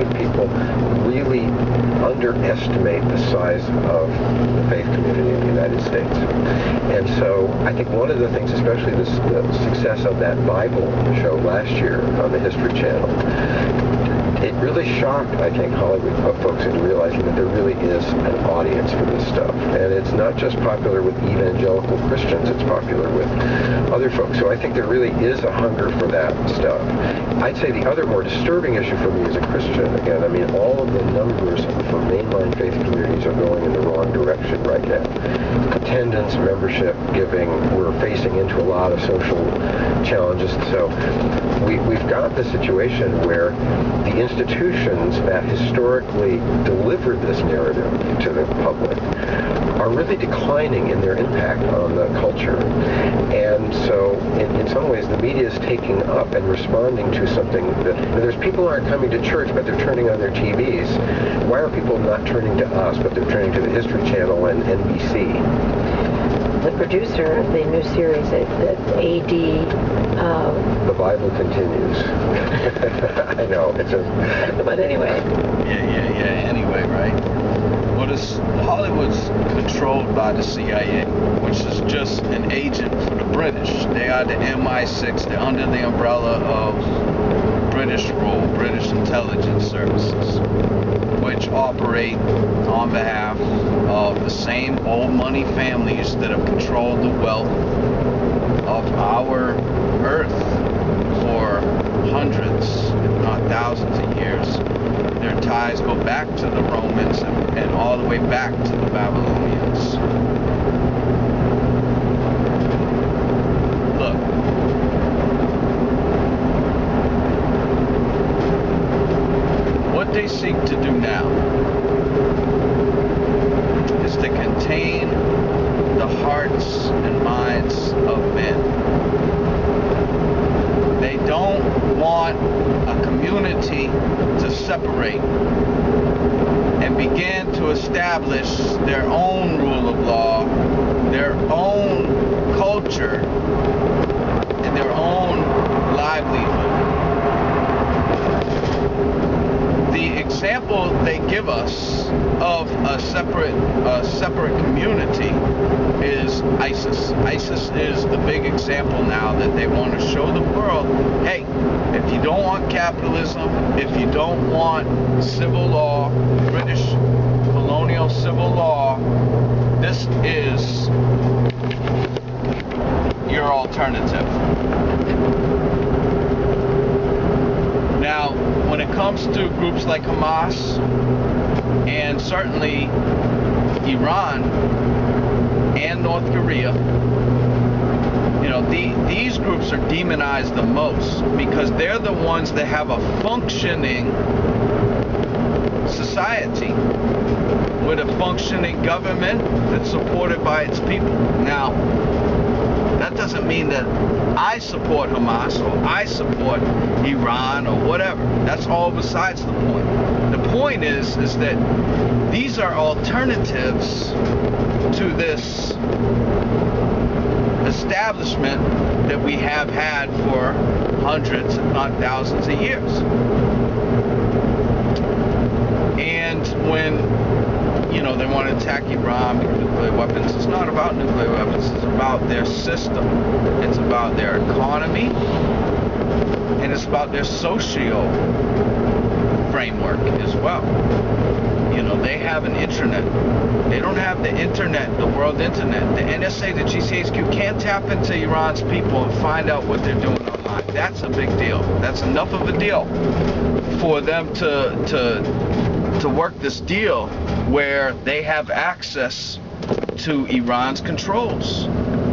many people really underestimate the size of the faith community in the United States. And so I think one of the things, especially the success of that Bible show last year on the History Channel, it really shocked, I think, Hollywood folks into realizing that there really is an audience for this stuff. And it's not just popular with evangelical Christians, it's popular with other folks. So I think there really is a hunger for that stuff. I'd say the other more disturbing issue for me as a Christian, again, I mean, all of the numbers for mainline faith communities are going in the wrong direction right now. Attendance, membership, giving, we're facing into a lot of social challenges. So we've got the situation where the institutions that historically delivered this narrative to the public are really declining in their impact on the culture. And so in some ways the media is taking up and responding to something that, there's people who aren't coming to church but they're turning on their TVs. Why are people not turning to us but they're turning to the History Channel and NBC? The producer of the new series at AD. The Bible Continues. I know, it's a... But anyway. Yeah, anyway, right? Hollywood's controlled by the CIA, which is just an agent for the British. They are the MI6. They're under the umbrella of British rule, British intelligence services, which operate on behalf of the same old money families that have controlled the wealth of our earth for hundreds, if not thousands of years. Their ties go back to the Romans and all the way back to the Babylonians. Look, what they seek to do now is to contain the hearts and minds of men. They don't want a community to separate and begin to establish their own rule of law, their own culture, and their own livelihood. The example they give us of a separate community is ISIS. ISIS is the big example now that they want to show the world, hey, if you don't want capitalism, if you don't want civil law, British colonial civil law, this is your alternative. Now, when it comes to groups like Hamas and certainly Iran and North Korea, you know, these groups are demonized the most because they're the ones that have a functioning society with a functioning government that's supported by its people. Now, that doesn't mean that I support Hamas or I support Iran or whatever. That's all besides the point. The point is that these are alternatives to this establishment that we have had for hundreds, if not thousands of years. And when, you know, they want to attack Iran with nuclear weapons, it's not about nuclear weapons, it's about their system. It's about their economy, and it's about their socio framework as well. You know, they have an intranet. They don't have the internet, the world internet. The NSA, the GCHQ can't tap into Iran's people and find out what they're doing online. That's a big deal. That's enough of a deal for them to work this deal where they have access to Iran's controls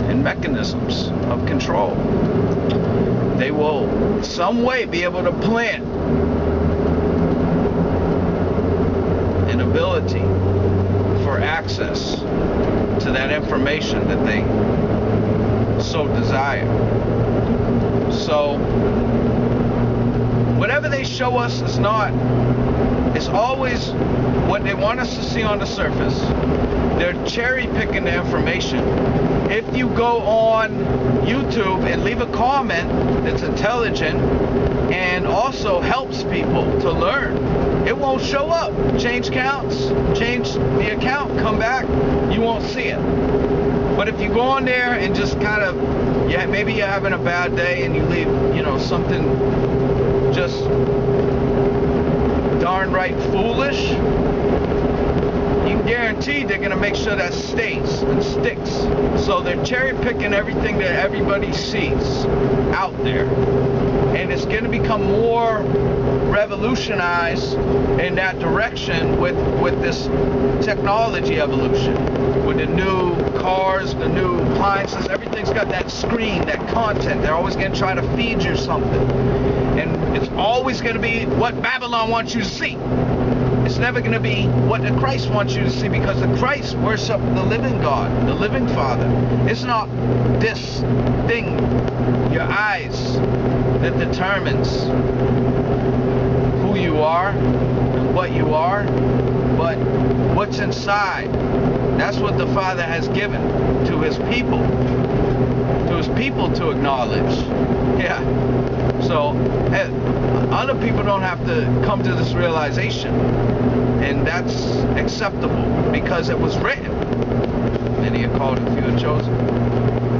and mechanisms of control. They will in some way be able to plant an ability for access to that information that they so desire. So whatever they show us is not, it's always what they want us to see on the surface. They're cherry picking the information. If you go on YouTube and leave a comment that's intelligent and also helps people to learn, it won't show up. Change counts, change the account, come back, you won't see it. But if you go on there and just kind of, yeah, maybe you're having a bad day and you leave, you know, something just darn right foolish, you can guarantee they're going to make sure that stays and sticks. So they're cherry picking everything that everybody sees out there. And it's going to become more revolutionized in that direction with this technology evolution. With the new cars, the new appliances, everything's got that screen, that content. They're always going to try to feed you something. And it's always going to be what Babylon wants you to see. It's never going to be what the Christ wants you to see, because the Christ worships the living God, the living Father. It's not this thing, your eyes, that determines who you are and what you are, but what's inside. That's what the Father has given to His people to acknowledge. Yeah. So other people don't have to come to this realization, and that's acceptable because it was written. Many are called, and few are chosen.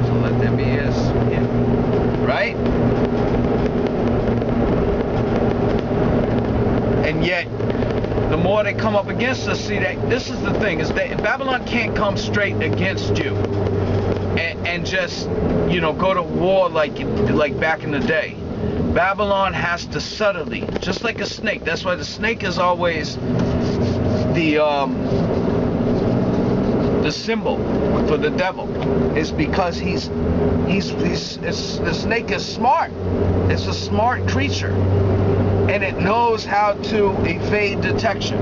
So let there be as in. Right? And yet, the more they come up against us, see, that this is the thing, is that Babylon can't come straight against you and just, you know, go to war like back in the day. Babylon has to subtly, just like a snake. That's why the snake is always the symbol for the devil. Is because the snake is smart. It's a smart creature, and it knows how to evade detection.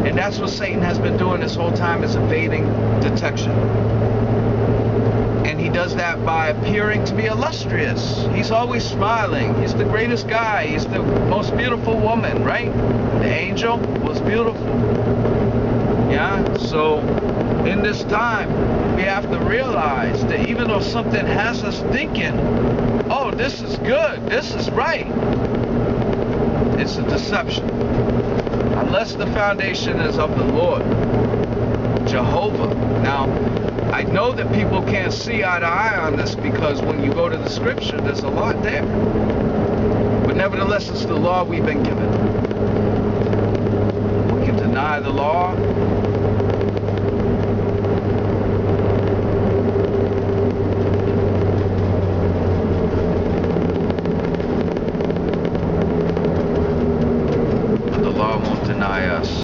And that's what Satan has been doing this whole time, is evading detection. And he does that by appearing to be illustrious. He's always smiling. He's the greatest guy. He's the most beautiful woman, right? The angel was beautiful. Yeah? So in this time, we have to realize that even though something has us thinking, oh, this is good, this is right, it's a deception. Unless the foundation is of the Lord, Jehovah. Now, I know that people can't see eye to eye on this, because when you go to the scripture, there's a lot there. But nevertheless, it's the law we've been given. We can deny the law. But the law won't deny us.